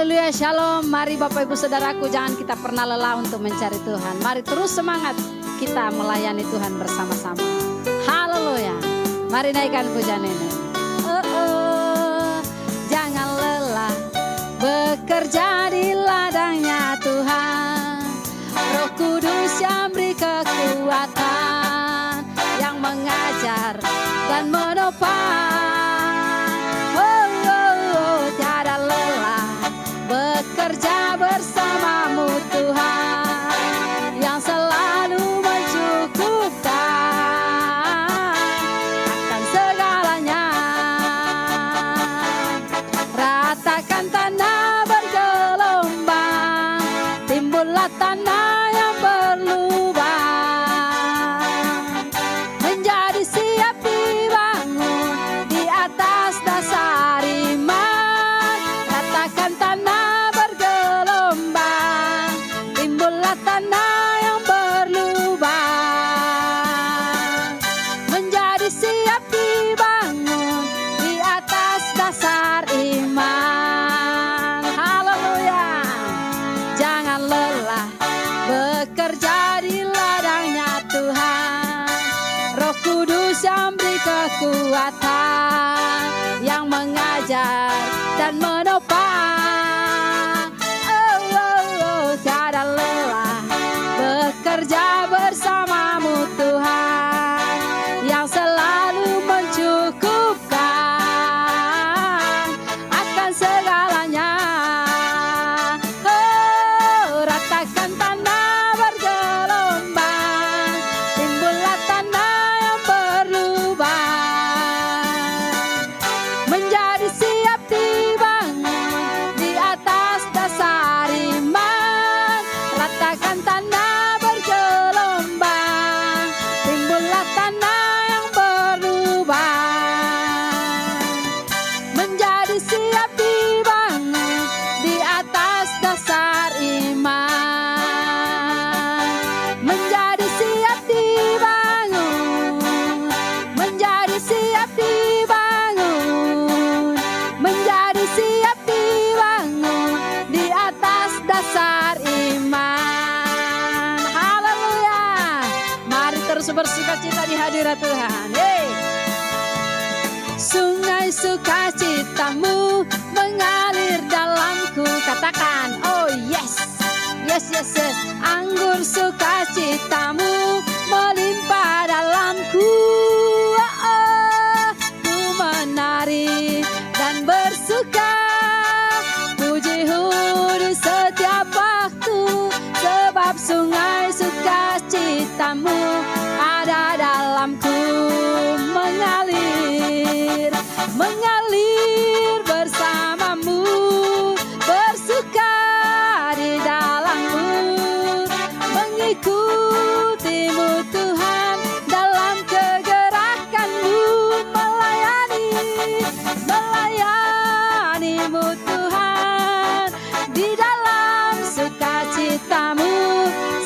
Haleluya, shalom. Mari Bapak Ibu Saudaraku, jangan kita pernah lelah untuk mencari Tuhan. Mari terus semangat kita melayani Tuhan bersama-sama. Haleluya. Mari naikkan pujian ini. Jangan lelah bekerja di ladangnya Tuhan. Roh Kudus yang beri kekuatan, yang mengajar dan menopang. Tiada lelah bekerja bersamamu Tuhan, yang selalu mencukupkan akan segalanya. Ratakan tanah bergelombang, timbullah tanah yang berlubang, menjadi siap dibangun di atas dasar iman. Ratakan tanah bergelombang, timbullah tanah yang berlubang, menjadi siap dibangun di atas dasar iman. Haleluya. Jangan lelah bekerja di ladangnya Tuhan. Roh Kudus yang beri kekuatan, yang mengajar dan menopang. Tiada lelah bekerja bersamamu Tuhan, yang selalu mencukupkan akan segalanya. Ratakan tanah bergelombang, timbullah tanah yang berlubang, menjadi siap dibangun di atas dasar iman. Ratakan tanah bergelombang, timbullah tanah yang berlubang, menjadi siap dibangun di atas dasar iman. Menjadi siap dibangun, menjadi siap dibangun, menjadi siap dibangun di atas dasar iman. Haleluya. Mari terus bersukacita di hadirat Tuhan. Yeay. Sungai sukacitamu mengalir dalamku. Katakan, oh yes, yes, yes, yes. Anggur sukacitamu melimpah dalamku. Ku menari dan bersuka, puji-hu di setiap waktu, sebab sungai sukacitamu ada dalamku. Mengalir, mengalir bersamamu, bersuka di dalammu, mengikutimu Tuhan dalam kegerakanmu, melayani, melayanimu Tuhan di dalam sukacitamu,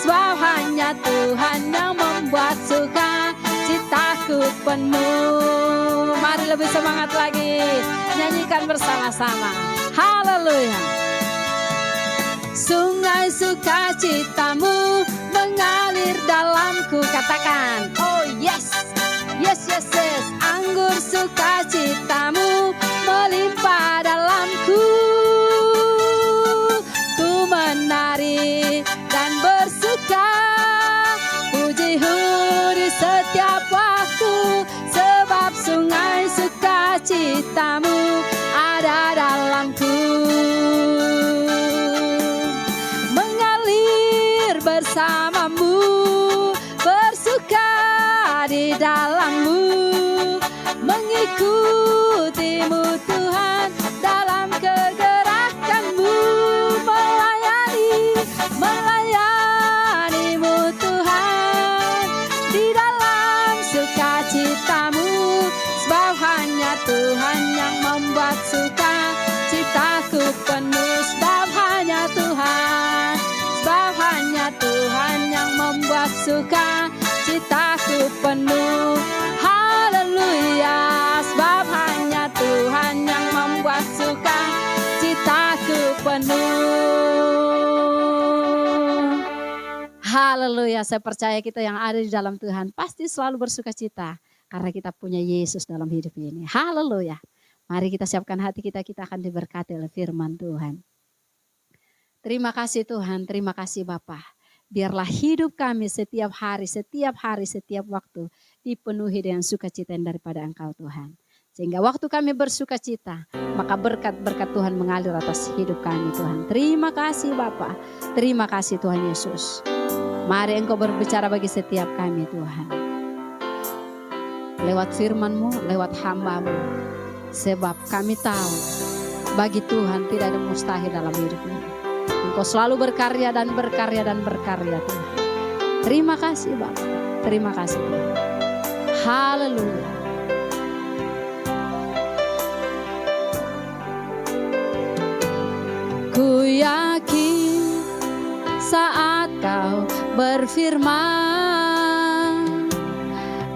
sebab hanya Tuhan yang membuat suka citaku penuh. Mari lebih semangat lagi, nyanyikan bersama-sama. Haleluya. Sungai sukacitamu mengalir dalamku. Katakan, oh yes, yes, yes, yes. Anggur sukacitamu melimpah dalamku. Ku menari dan bersuka, puji-hu di setiap waktu, sebab sungai sukacitamu ada dalamku. Mengalir bersamamu, bersuka di dalammu, mengikutimu Tuhan dalam kegerakanmu, melayani, melayanimu Tuhan di dalam sukacitamu, sebab hanya Tuhan yang membuat suka citaku penuh. Sebab hanya Tuhan, sebab hanya Tuhan yang membuat suka citaku penuh. Haleluya. Sebab hanya Tuhan yang membuat Haleluya, saya percaya kita yang ada di dalam Tuhan pasti selalu bersuka cita. Karena kita punya Yesus dalam hidup ini. Haleluya. Mari kita siapkan hati kita, kita akan diberkati oleh firman Tuhan. Terima kasih Tuhan, terima kasih Bapa. Biarlah hidup kami setiap hari, setiap waktu dipenuhi dengan sukacita yang daripada Engkau Tuhan. Sehingga waktu kami bersuka cita, maka berkat-berkat Tuhan mengalir atas hidup kami Tuhan. Terima kasih Bapa, terima kasih Tuhan Yesus. Mari Engkau berbicara bagi setiap kami Tuhan. Lewat firman-Mu, lewat hamba-Mu. Sebab kami tahu bagi Tuhan tidak ada mustahil dalam hidup ini. Engkau selalu berkarya dan berkarya dan berkarya Tuhan. Terima kasih Bapa, terima kasih Tuhan. Haleluya. Ku yakin saat Kau berfirman,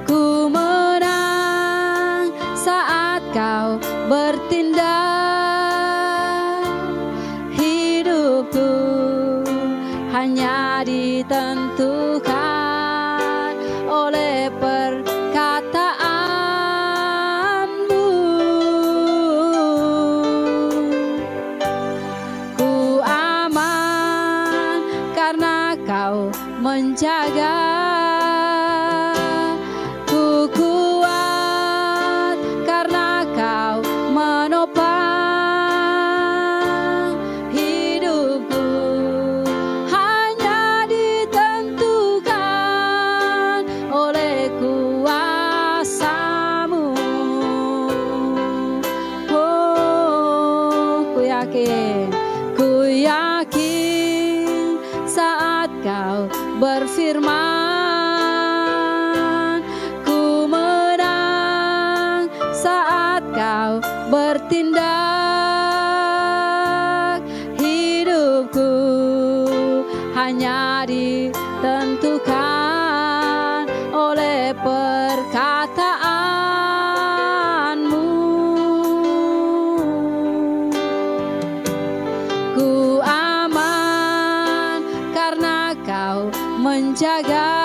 ku menang saat Kau bertindak. Hidupku hanya ditentukan oleh perkataan-Mu. Ku aman karena Kau menjaga. Ku kuat karena Kau menopang. Hidupku hanya ditentukan oleh kuasa-Mu. Oh, ku yakin saat Kau berfirman, ku menang saat Kau bertindak. Hidupku hanya ditentukan oleh perkataan-Mu. Ku aman karena Kau menjaga.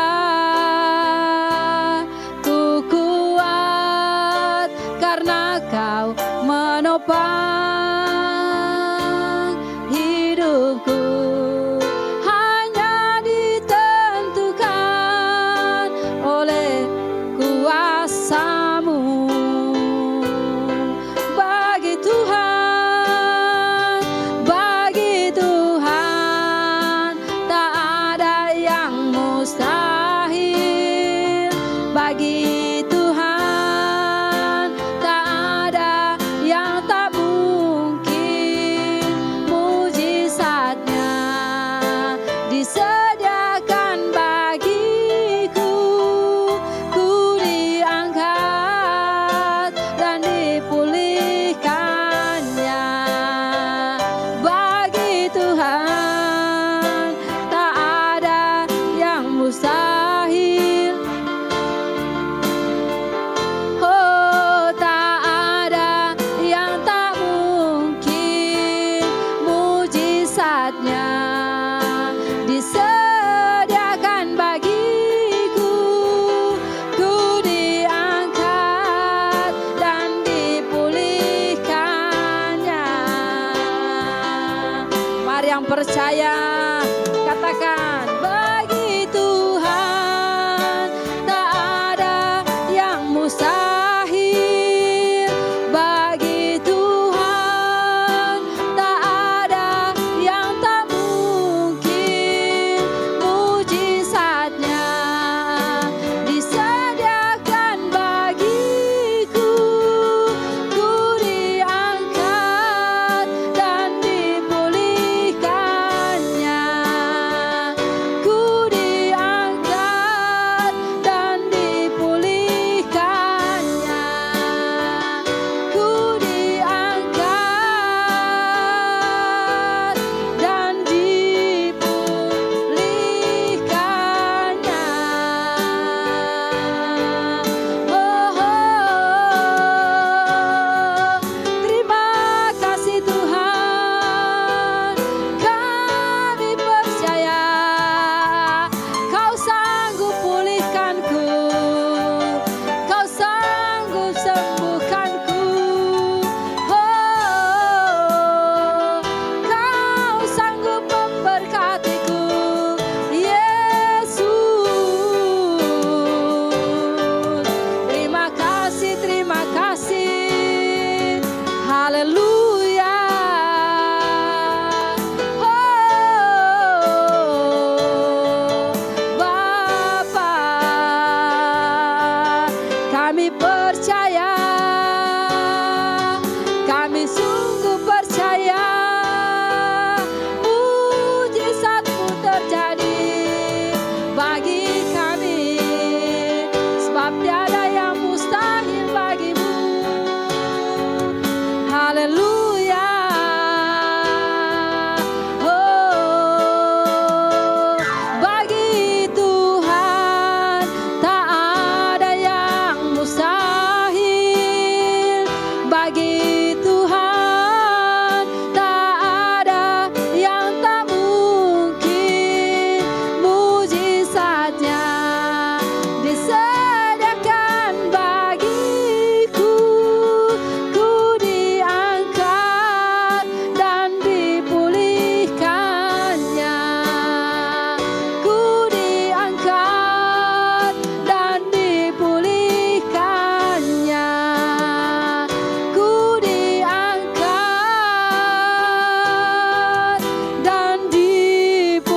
Ku kuat karena Kau menopang. Hidupku hanya ditentukan oleh kuasa-Mu. Bagi Tuhan tak ada yang mustahil. Bagi Tuhan tak ada yang tak mungkin. Mujizatnya disediakan bagiku. Ku diangkat dan dipulihkannya. Bagi Tuhan tak ada yang mustahil. percaya, kami sungguh percaya, mujizat-Mu terjadi bagi kami, sebab tiada yang mustahil bagi-Mu. Haleluya. Oh, bagi Tuhan tak ada yang mustahil, bagi Tuhan tak ada yang tak mungkin. Mujizatnya disediakan bagiku, ku diangkat dan dipulihkannya, ku diangkat dan dipulihkannya, ku diangkat dan dipulihkannya.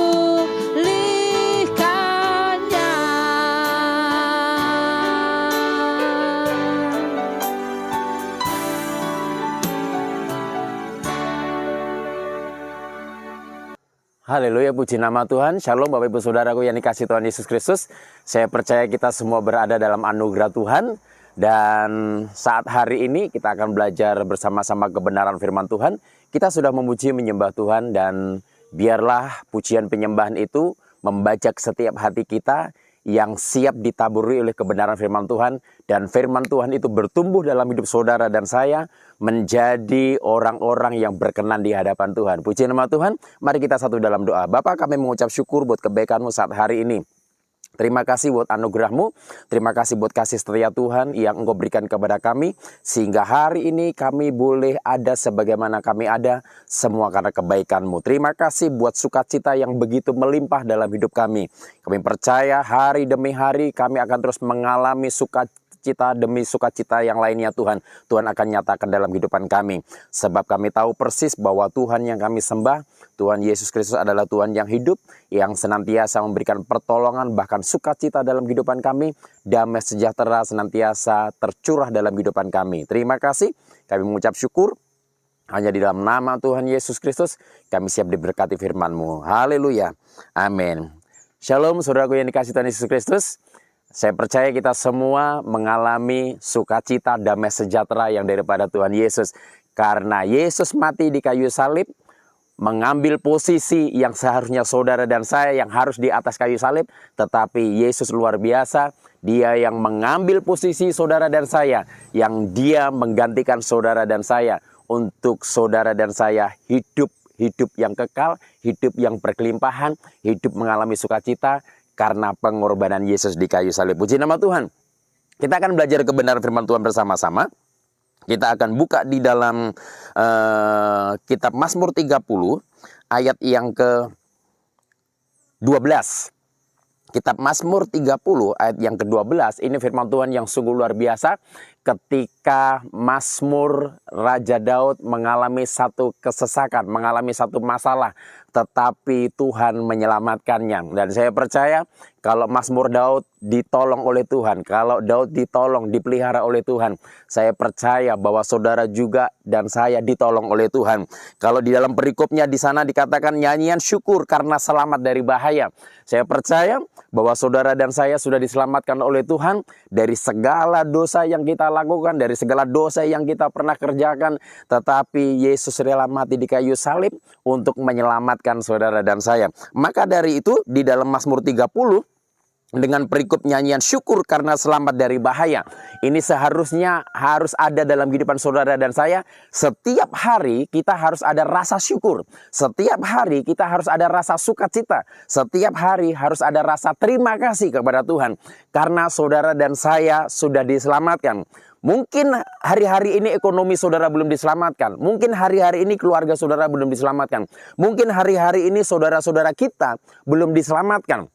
Haleluya, puji nama Tuhan. Shalom Bapak Ibu Saudaraku yang dikasihi Tuhan Yesus Kristus. Saya percaya kita semua berada dalam anugerah Tuhan. Dan saat hari ini kita akan belajar bersama-sama kebenaran firman Tuhan. Kita sudah memuji menyembah Tuhan, dan biarlah pujian penyembahan itu membajak setiap hati kita yang siap ditaburi oleh kebenaran firman Tuhan. Dan firman Tuhan itu bertumbuh dalam hidup saudara dan saya menjadi orang-orang yang berkenan di hadapan Tuhan. Puji nama Tuhan. Mari kita satu dalam doa. Bapa, kami mengucap syukur buat kebaikan-Mu saat hari ini. Terima kasih buat anugerah-Mu, terima kasih buat kasih setia Tuhan yang Engkau berikan kepada kami, sehingga hari ini kami boleh ada sebagaimana kami ada, semua karena kebaikan-Mu. Terima kasih buat sukacita yang begitu melimpah dalam hidup kami. Kami percaya hari demi hari kami akan terus mengalami sukacita demi sukacita yang lainnya Tuhan. Tuhan akan nyatakan dalam kehidupan kami. Sebab kami tahu persis bahwa Tuhan yang kami sembah, Tuhan Yesus Kristus adalah Tuhan yang hidup, yang senantiasa memberikan pertolongan, bahkan sukacita dalam kehidupan kami. Damai sejahtera senantiasa tercurah dalam kehidupan kami. Terima kasih, kami mengucap syukur. Hanya di dalam nama Tuhan Yesus Kristus, kami siap diberkati firman-Mu. Haleluya. Amin. Shalom saudaraku yang dikasihi Tuhan Yesus Kristus. Saya percaya kita semua mengalami sukacita, damai sejahtera yang daripada Tuhan Yesus. Karena Yesus mati di kayu salib, mengambil posisi yang seharusnya saudara dan saya yang harus di atas kayu salib. Tetapi Yesus luar biasa, Dia yang mengambil posisi saudara dan saya, yang Dia menggantikan saudara dan saya, untuk saudara dan saya hidup yang kekal, hidup yang berkelimpahan, hidup mengalami sukacita karena pengorbanan Yesus di kayu salib. Puji nama Tuhan. Kita akan belajar kebenaran firman Tuhan bersama-sama. Kita akan buka di dalam kitab Mazmur 30 ayat yang ke-12. Kitab Mazmur 30 ayat yang ke-12, ini firman Tuhan yang sungguh luar biasa. Ketika Mazmur Raja Daud mengalami satu kesesakan, mengalami satu masalah, tetapi Tuhan menyelamatkannya. Dan saya percaya kalau Mazmur Daud ditolong oleh Tuhan, kalau Daud ditolong, dipelihara oleh Tuhan, saya percaya bahwa saudara juga dan saya ditolong oleh Tuhan. Kalau di dalam perikopnya di sana dikatakan nyanyian syukur karena selamat dari bahaya. Saya percaya bahwa saudara dan saya sudah diselamatkan oleh Tuhan dari segala dosa yang kita lakukan, dari segala dosa yang kita pernah kerjakan. Tetapi Yesus rela mati di kayu salib untuk menyelamatkan saudara dan saya. Maka dari itu di dalam Mazmur 30 dengan perikop nyanyian syukur karena selamat dari bahaya, ini seharusnya harus ada dalam kehidupan saudara dan saya. Setiap hari kita harus ada rasa syukur. Setiap hari kita harus ada rasa sukacita. Setiap hari harus ada rasa terima kasih kepada Tuhan. Karena saudara dan saya sudah diselamatkan. Mungkin hari-hari ini ekonomi saudara belum diselamatkan. Mungkin hari-hari ini keluarga saudara belum diselamatkan. Mungkin hari-hari ini saudara-saudara kita belum diselamatkan.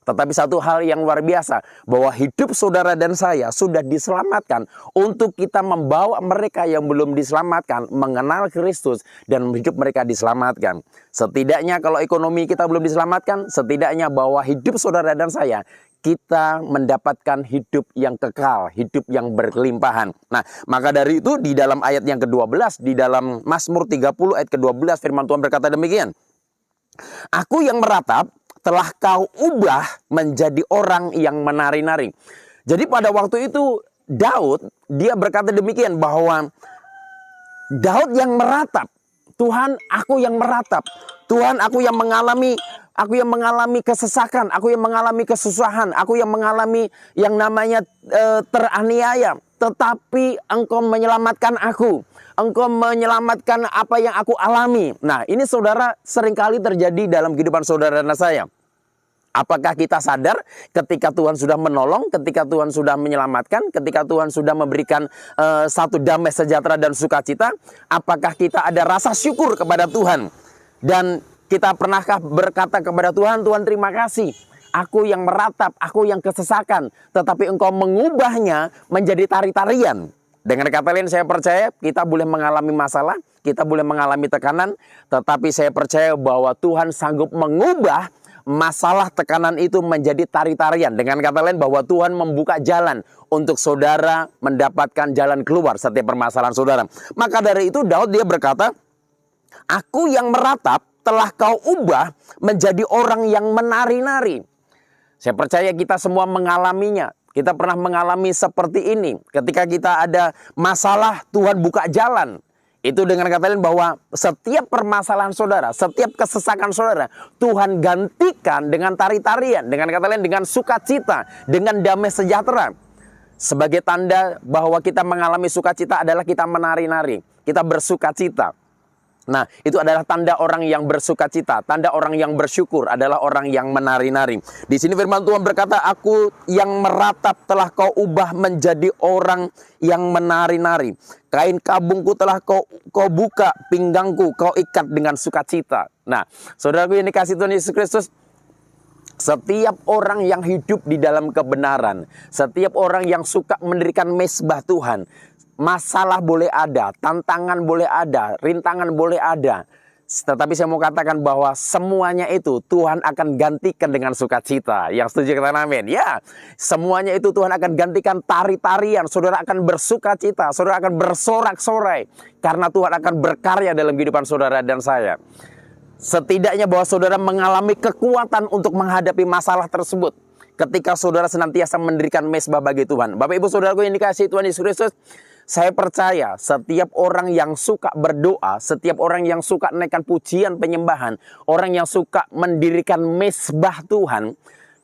Tetapi satu hal yang luar biasa, bahwa hidup saudara dan saya sudah diselamatkan untuk kita membawa mereka yang belum diselamatkan mengenal Kristus dan hidup mereka diselamatkan. Setidaknya kalau ekonomi kita belum diselamatkan, setidaknya bahwa hidup saudara dan saya kita mendapatkan hidup yang kekal, hidup yang berkelimpahan. Nah, maka dari itu di dalam ayat yang ke-12, di dalam Mazmur 30 ayat ke-12, firman Tuhan berkata demikian. Aku yang meratap telah kau ubah menjadi orang yang menari-nari. Jadi pada waktu itu Daud, dia berkata demikian bahwa Daud yang meratap, Tuhan aku yang meratap, Tuhan aku yang mengalami kesesakan, aku yang mengalami kesusahan, aku yang mengalami yang namanya teraniaya. Tetapi Engkau menyelamatkan aku, Engkau menyelamatkan apa yang aku alami. Nah ini saudara seringkali terjadi dalam kehidupan saudara dan saya. Apakah kita sadar ketika Tuhan sudah menolong, ketika Tuhan sudah menyelamatkan, ketika Tuhan sudah memberikan satu damai sejahtera dan sukacita, apakah kita ada rasa syukur kepada Tuhan? Dan kita pernahkah berkata kepada Tuhan, Tuhan terima kasih, aku yang meratap, aku yang kesesakan, tetapi Engkau mengubahnya menjadi tari-tarian. Dengan kata lain saya percaya kita boleh mengalami masalah, kita boleh mengalami tekanan, tetapi saya percaya bahwa Tuhan sanggup mengubah masalah tekanan itu menjadi tari-tarian. Dengan kata lain bahwa Tuhan membuka jalan untuk saudara mendapatkan jalan keluar setiap permasalahan saudara. Maka dari itu Daud dia berkata, aku yang meratap telah kau ubah menjadi orang yang menari-nari. Saya percaya kita semua mengalaminya. Kita pernah mengalami seperti ini. Ketika kita ada masalah, Tuhan buka jalan. Itu dengan kata lain bahwa setiap permasalahan saudara, setiap kesesakan saudara, Tuhan gantikan dengan tari-tarian. Dengan kata lain dengan sukacita, dengan damai sejahtera. Sebagai tanda bahwa kita mengalami sukacita adalah kita menari-nari. Kita bersukacita. Nah, itu adalah tanda orang yang bersukacita, tanda orang yang bersyukur adalah orang yang menari-nari. Di sini firman Tuhan berkata, aku yang meratap telah kau ubah menjadi orang yang menari-nari. Kain kabungku telah kau buka, pinggangku kau ikat dengan sukacita. Nah, saudaraku yang dikasihi Tuhan Yesus Kristus, setiap orang yang hidup di dalam kebenaran, setiap orang yang suka mendirikan mezbah Tuhan, masalah boleh ada, tantangan boleh ada, rintangan boleh ada. Tetapi saya mau katakan bahwa semuanya itu Tuhan akan gantikan dengan sukacita. Yang setuju katakan amin. Ya, semuanya itu Tuhan akan gantikan tari-tarian. Saudara akan bersukacita, saudara akan bersorak-sorai. Karena Tuhan akan berkarya dalam kehidupan saudara dan saya. Setidaknya bahwa saudara mengalami kekuatan untuk menghadapi masalah tersebut. Ketika saudara senantiasa mendirikan mezbah bagi Tuhan. Bapak ibu saudaraku yang dikasihi Tuhan Yesus Kristus, saya percaya setiap orang yang suka berdoa, setiap orang yang suka menaikkan pujian penyembahan, orang yang suka mendirikan mezbah Tuhan,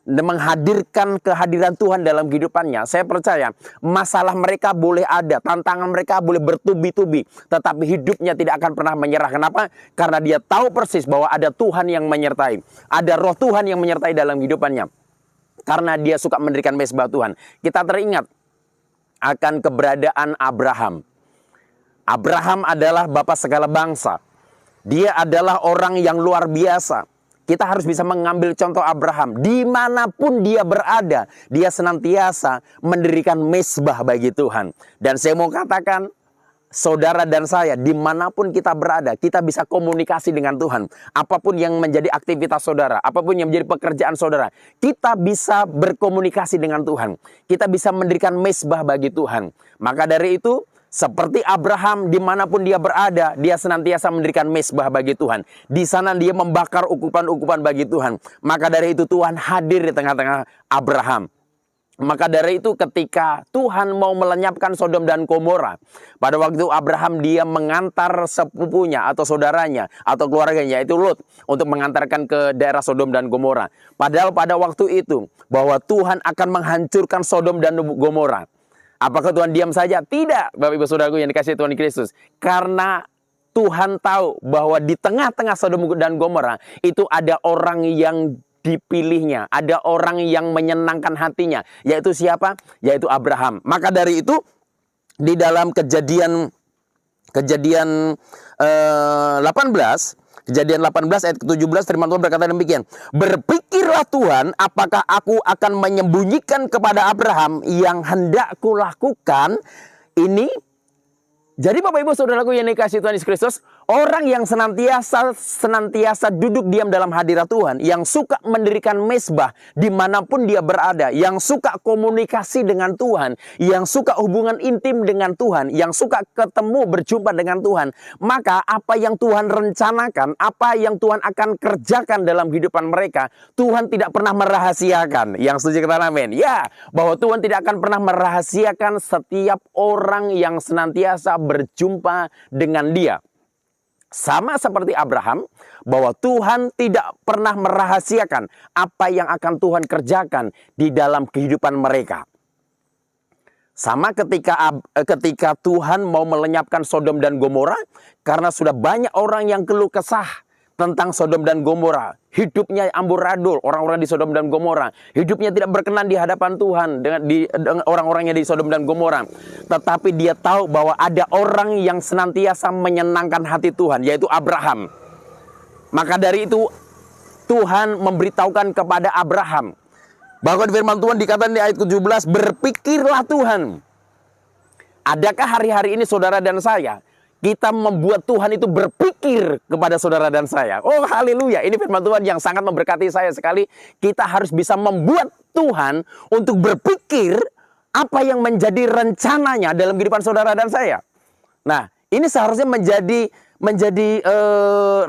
menghadirkan kehadiran Tuhan dalam kehidupannya, saya percaya masalah mereka boleh ada, tantangan mereka boleh bertubi-tubi, tetapi hidupnya tidak akan pernah menyerah. Kenapa? Karena dia tahu persis bahwa ada Tuhan yang menyertai, ada roh Tuhan yang menyertai dalam kehidupannya. Karena dia suka mendirikan mezbah Tuhan. Kita teringat akan keberadaan Abraham. Abraham adalah bapa segala bangsa. Dia adalah orang yang luar biasa. Kita harus bisa mengambil contoh Abraham. Dimanapun dia berada, dia senantiasa mendirikan mezbah bagi Tuhan. Dan saya mau katakan, saudara dan saya, dimanapun kita berada, kita bisa komunikasi dengan Tuhan. Apapun yang menjadi aktivitas saudara, apapun yang menjadi pekerjaan saudara, kita bisa berkomunikasi dengan Tuhan. Kita bisa mendirikan mezbah bagi Tuhan. Maka dari itu, seperti Abraham, dimanapun dia berada, dia senantiasa mendirikan mezbah bagi Tuhan. Di sana dia membakar ukupan-ukupan bagi Tuhan. Maka dari itu Tuhan hadir di tengah-tengah Abraham. Maka dari itu ketika Tuhan mau melenyapkan Sodom dan Gomora, pada waktu itu Abraham dia mengantar sepupunya atau saudaranya atau keluarganya yaitu Lot untuk mengantarkan ke daerah Sodom dan Gomora. Padahal pada waktu itu bahwa Tuhan akan menghancurkan Sodom dan Gomora. Apakah Tuhan diam saja? Tidak, Bapak Ibu Saudaraku yang dikasihi Tuhan Kristus. Karena Tuhan tahu bahwa di tengah-tengah Sodom dan Gomora itu ada orang yang dipilihnya, ada orang yang menyenangkan hatinya, yaitu siapa? Yaitu Abraham. Maka dari itu di dalam kejadian 18 ayat ke-17 firman Tuhan berkata demikian. Berpikirlah Tuhan, apakah aku akan menyembunyikan kepada Abraham yang hendak kulakukan ini? Jadi Bapak Ibu Saudaraku yang dikasihi Tuhan Yesus Kristus, Orang yang senantiasa duduk diam dalam hadirat Tuhan, yang suka mendirikan mezbah dimanapun dia berada, yang suka komunikasi dengan Tuhan, yang suka hubungan intim dengan Tuhan, yang suka ketemu berjumpa dengan Tuhan, maka apa yang Tuhan rencanakan, apa yang Tuhan akan kerjakan dalam kehidupan mereka, Tuhan tidak pernah merahasiakan. Yang setuju kata amin? Ya, bahwa Tuhan tidak akan pernah merahasiakan setiap orang yang senantiasa berjumpa dengan dia. Sama seperti Abraham, bahwa Tuhan tidak pernah merahasiakan apa yang akan Tuhan kerjakan di dalam kehidupan mereka. Sama ketika Tuhan mau melenyapkan Sodom dan Gomora, karena sudah banyak orang yang keluh kesah tentang Sodom dan Gomora. Hidupnya amburadul, orang-orang di Sodom dan Gomora. Hidupnya tidak berkenan di hadapan Tuhan dengan orang-orangnya di Sodom dan Gomora. Tetapi dia tahu bahwa ada orang yang senantiasa menyenangkan hati Tuhan, yaitu Abraham. Maka dari itu Tuhan memberitahukan kepada Abraham, bahwa di firman Tuhan dikatakan di ayat 17, berpikirlah Tuhan. Adakah hari-hari ini saudara dan saya, kita membuat Tuhan itu berpikir kepada saudara dan saya? Oh haleluya, ini firman Tuhan yang sangat memberkati saya sekali. Kita harus bisa membuat Tuhan untuk berpikir apa yang menjadi rencananya dalam kehidupan saudara dan saya. Nah, ini seharusnya menjadi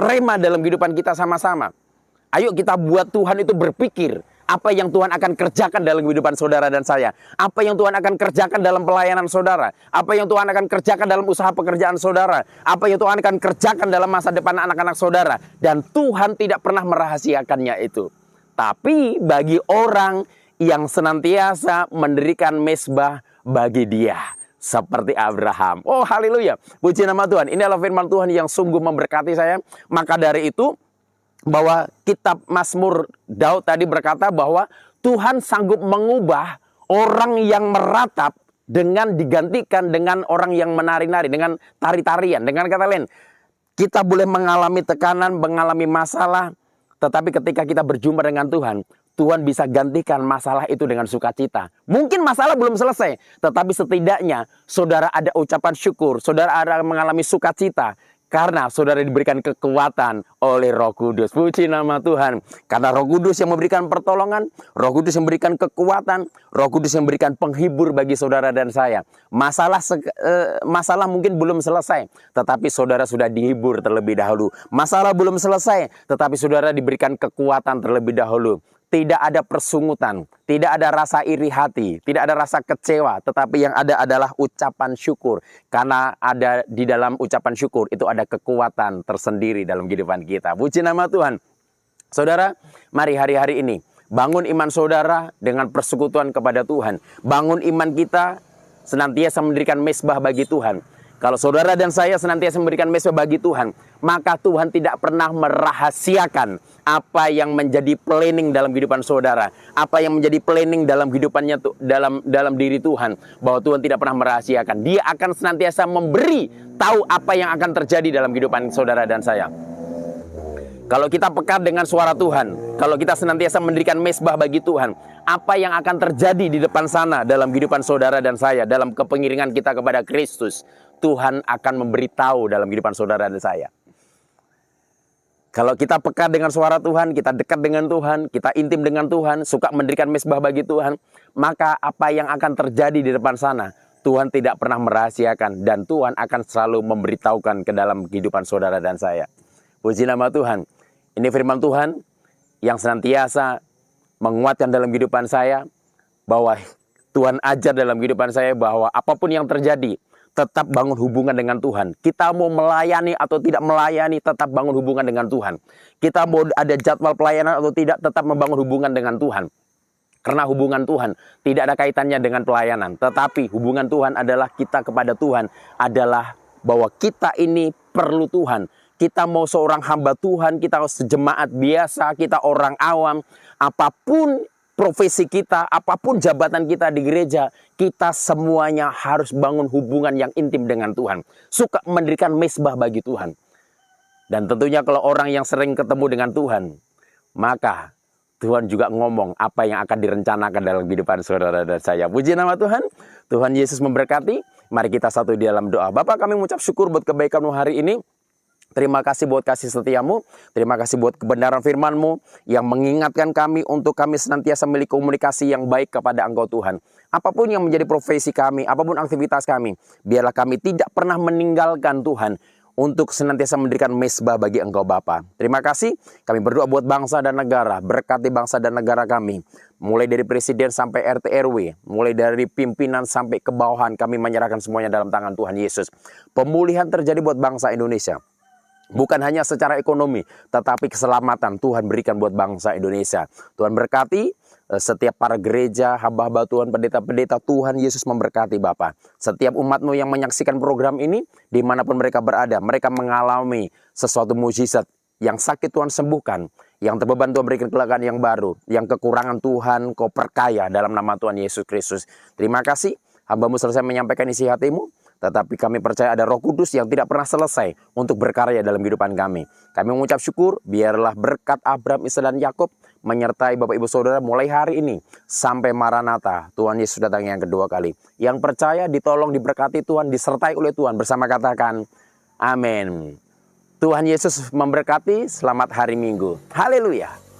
rema dalam kehidupan kita sama-sama. Ayo kita buat Tuhan itu berpikir apa yang Tuhan akan kerjakan dalam kehidupan saudara dan saya. Apa yang Tuhan akan kerjakan dalam pelayanan saudara. Apa yang Tuhan akan kerjakan dalam usaha pekerjaan saudara. Apa yang Tuhan akan kerjakan dalam masa depan anak-anak saudara. Dan Tuhan tidak pernah merahasiakannya itu. Tapi bagi orang yang senantiasa mendirikan mezbah bagi dia, seperti Abraham. Oh haleluya, puji nama Tuhan. Ini adalah firman Tuhan yang sungguh memberkati saya. Maka dari itu, bahwa kitab Mazmur Daud tadi berkata bahwa Tuhan sanggup mengubah orang yang meratap dengan digantikan dengan orang yang menari-nari, dengan tari-tarian. Dengan kata lain, kita boleh mengalami tekanan, mengalami masalah, tetapi ketika kita berjumpa dengan Tuhan, Tuhan bisa gantikan masalah itu dengan sukacita. Mungkin masalah belum selesai, tetapi setidaknya saudara ada ucapan syukur, saudara ada mengalami sukacita, karena saudara diberikan kekuatan oleh Roh Kudus. Puji nama Tuhan. Karena Roh Kudus yang memberikan pertolongan, Roh Kudus yang memberikan kekuatan, Roh Kudus yang memberikan penghibur bagi saudara dan saya. Masalah mungkin belum selesai, tetapi saudara sudah dihibur terlebih dahulu. Masalah belum selesai, tetapi saudara diberikan kekuatan terlebih dahulu. Tidak ada persungutan, tidak ada rasa iri hati, tidak ada rasa kecewa, tetapi yang ada adalah ucapan syukur. Karena ada di dalam ucapan syukur itu ada kekuatan tersendiri dalam kehidupan kita. Puji nama Tuhan. Saudara, mari hari-hari ini bangun iman saudara dengan persekutuan kepada Tuhan. Bangun iman kita senantiasa mendirikan mezbah bagi Tuhan. Kalau saudara dan saya senantiasa memberikan mezbah bagi Tuhan, maka Tuhan tidak pernah merahasiakan apa yang menjadi planning dalam kehidupan saudara, apa yang menjadi planning dalam kehidupannya dalam diri Tuhan, bahwa Tuhan tidak pernah merahasiakan. Dia akan senantiasa memberi tahu apa yang akan terjadi dalam kehidupan saudara dan saya. Kalau kita peka dengan suara Tuhan, kalau kita senantiasa mendirikan mezbah bagi Tuhan, apa yang akan terjadi di depan sana dalam kehidupan saudara dan saya, dalam kepengiringan kita kepada Kristus, Tuhan akan memberitahu dalam kehidupan saudara dan saya. Kalau kita peka dengan suara Tuhan, kita dekat dengan Tuhan, kita intim dengan Tuhan, suka mendirikan mezbah bagi Tuhan, maka apa yang akan terjadi di depan sana, Tuhan tidak pernah merahasiakan, dan Tuhan akan selalu memberitahukan ke dalam kehidupan saudara dan saya. Puji nama Tuhan. Ini firman Tuhan yang senantiasa menguatkan dalam kehidupan saya, bahwa Tuhan ajar dalam kehidupan saya bahwa apapun yang terjadi, tetap bangun hubungan dengan Tuhan. Kita mau melayani atau tidak melayani, tetap bangun hubungan dengan Tuhan. Kita mau ada jadwal pelayanan atau tidak, tetap membangun hubungan dengan Tuhan. Karena hubungan Tuhan tidak ada kaitannya dengan pelayanan. Tetapi hubungan Tuhan adalah kita kepada Tuhan, adalah bahwa kita ini perlu Tuhan. Kita mau seorang hamba Tuhan, kita sejemaat biasa, kita orang awam, apapun profesi kita, apapun jabatan kita di gereja, kita semuanya harus bangun hubungan yang intim dengan Tuhan. Suka mendirikan mezbah bagi Tuhan. Dan tentunya kalau orang yang sering ketemu dengan Tuhan, maka Tuhan juga ngomong apa yang akan direncanakan dalam kehidupan saudara dan saya. Puji nama Tuhan. Tuhan Yesus memberkati. Mari kita satu di dalam doa. Bapa, kami mengucap syukur buat kebaikan-Mu hari ini. Terima kasih buat kasih setiamu, terima kasih buat kebenaran firman-Mu yang mengingatkan kami untuk kami senantiasa memiliki komunikasi yang baik kepada Engkau Tuhan. Apapun yang menjadi profesi kami, apapun aktivitas kami, biarlah kami tidak pernah meninggalkan Tuhan untuk senantiasa mendirikan mesbah bagi Engkau Bapa. Terima kasih, kami berdoa buat bangsa dan negara, berkati bangsa dan negara kami. Mulai dari presiden sampai RT RW, mulai dari pimpinan sampai ke bawahan, kami menyerahkan semuanya dalam tangan Tuhan Yesus. Pemulihan terjadi buat bangsa Indonesia. Bukan hanya secara ekonomi, tetapi keselamatan Tuhan berikan buat bangsa Indonesia. Tuhan berkati setiap para gereja, hamba-hamba Tuhan, pendeta-pendeta, Tuhan Yesus memberkati Bapa. Setiap umat-Mu yang menyaksikan program ini, dimanapun mereka berada, mereka mengalami sesuatu mujizat. Yang sakit Tuhan sembuhkan, yang terbeban Tuhan berikan kelegaan yang baru, yang kekurangan Tuhan Kau perkaya dalam nama Tuhan Yesus Kristus. Terima kasih, hamba-Mu selesai menyampaikan isi hatimu. Tetapi kami percaya ada Roh Kudus yang tidak pernah selesai untuk berkarya dalam kehidupan kami. Kami mengucap syukur, biarlah berkat Abraham, Ishak dan Yakub menyertai Bapak Ibu Saudara mulai hari ini sampai Maranatha. Tuhan Yesus datang yang kedua kali. Yang percaya ditolong, diberkati Tuhan, disertai oleh Tuhan. Bersama katakan, amin. Tuhan Yesus memberkati, selamat hari Minggu. Haleluya.